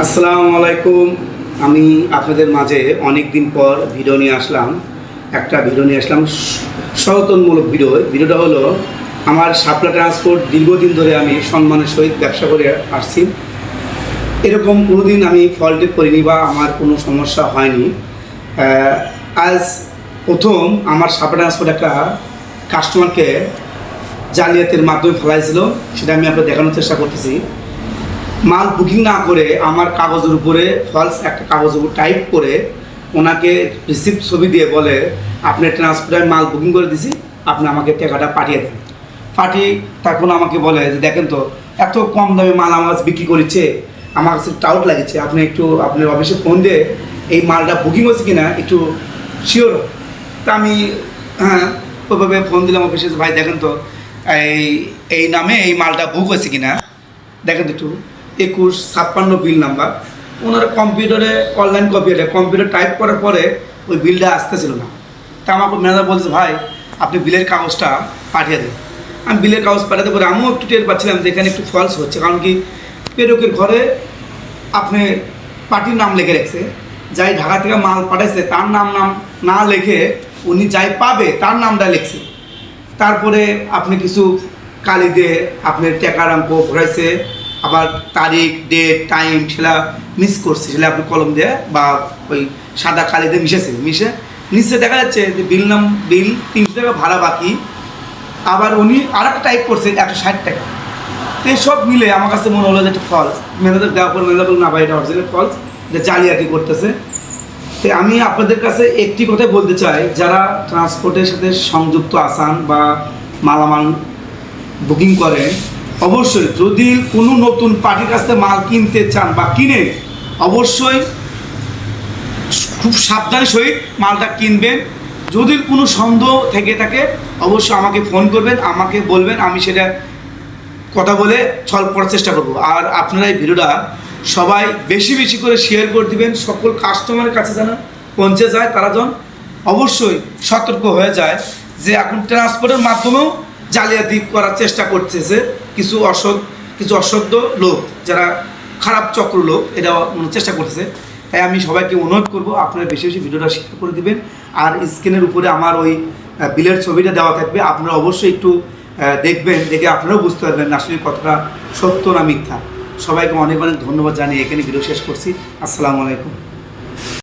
আসসালামু আলাইকুম। আমি আপনাদের মাঝে অনেক দিন পর ভিডিও নিয়ে আসলাম। সচেতনমূলক ভিডিওটা হলো আমার শাপলা ট্রান্সপোর্ট দীর্ঘদিন ধরে আমি সম্মানের সহিত ব্যবসা করে আসছি। এরকম কোনোদিন আমি ফল্টে করিনি বা আমার কোনো সমস্যা হয়নি। আজ প্রথম আমার শাপলা ট্রান্সপোর্ট একটা কাস্টমারকে জালিয়াতির মাধ্যমে ফেলাইছিল, সেটা আমি আপনার দেখানোর চেষ্টা করতেছি। মাল বুকিং না করে আমার কাগজের উপরে ফলস একটা কাগজের উপর টাইপ করে ওনাকে রিসিপ্ট ছবি দিয়ে বলে, আপনি ট্রান্সপোর্টার মাল বুকিং করে দিছি, আপনি আমাকে টাকাটা পাঠিয়ে দেন। পাঠিয়ে তখন আমাকে বলে যে দেখেন তো, এত কম দামে মাল আমার কাছে বিক্রি করেছে, আমার কাছে ডাউট লাগছে, আপনি একটু আপনার অফিসে ফোন দিয়ে এই মালটা বুকিং হয়েছে কিনা একটু শিওর। তা আমি ওইভাবে ফোন দিলাম অফিসে, ভাই দেখেন তো এই নামে এই মালটা বুক হয়েছে কিনা দেখেন একটু। 2156 বিল নাম্বার। ওনারা কম্পিউটারে অনলাইন কম্পিউটার টাইপ করার পরে ওই বিলটা আসতেছিল না। তা আমাকে ম্যানেজার বলছে, ভাই আপনি বিলের কাগজটা পাঠিয়ে দেন। আমি বিলের কাগজ পাঠাতে পরে আমিও একটু টের পাচ্ছিলাম যে এখানে একটু ফলস হচ্ছে, কারণ কি পেরকের ঘরে আপনি পার্টির নাম লিখে রেখেছে, যাই ঢাকা থেকে মাল পাঠাইছে তার নাম না লিখে উনি যাই পাবে তার নামটা লিখছে। তারপরে আপনি কিছু কালি দিয়ে আপনার টাকার অঙ্ক ভরাইছে, আবার তারিখ ডেট টাইম সেটা মিস করছে, সেটা আপনি কলম দিয়ে বা ওই সাদা কালি দিয়ে মিশে নিচে দেখা যাচ্ছে যে বিল 300 টাকা ভাড়া বাকি। আবার উনি আর একটা টাইপ করছে 160 টাকা। তো এইসব মিলে আমার কাছে মনে হলো যে একটা ফলস। ম্যানেজার দেওয়ার পর ম্যানেজার বলল, না ভাই এটা অরিজিনাল ফলস, এটা জালিয়াতি করতেছে। তো আমি আপনাদের কাছে একটি কথাই বলতে চাই, যারা ট্রান্সপোর্টের সাথে সংযুক্ত আছেন বা মালামাল বুকিং করেন, অবশ্যই যদি কোনো নতুন পার্টির কাছ থেকে মাল কিনতে চান বা কিনে অবশ্যই খুব সাবধানের সহিত মালটা কিনবেন। যদি কোনো সন্দেহ থেকে থাকে অবশ্যই আমাকে ফোন করবেন, আমাকে বলবেন, আমি সেটা কথা বলে সলভ করার চেষ্টা করব। আর আপনারা এই ভিডিওটা সবাই বেশি বেশি করে শেয়ার করে দিবেন, সকল কাস্টমারের কাছে যেন পৌঁছে যায়, তারা যেন অবশ্যই সতর্ক হয়ে যায় যে এখন ট্রান্সপোর্টের মাধ্যমেও জালিয়াতি করার চেষ্টা করতেছে কিছু অসভ্য লোক, যারা খারাপ চক্র লোক, এটা চেষ্টা করতেছে। তাই আমি সবাইকে অনুরোধ করব আপনারা বেশি বেশি ভিডিওটা শেয়ার করে দিবেন। আর স্ক্রিনের উপরে আমার ওই বিলের ছবিটা দেওয়া থাকবে, আপনারা অবশ্যই একটু দেখবেন, দেখে আপনারাও বুঝতে পারবেন আসলে কতটা সত্য না মিথ্যা। সবাইকে অনেক অনেক ধন্যবাদ জানিয়ে এখানে ভিডিও শেষ করছি। আসসালামু আলাইকুম।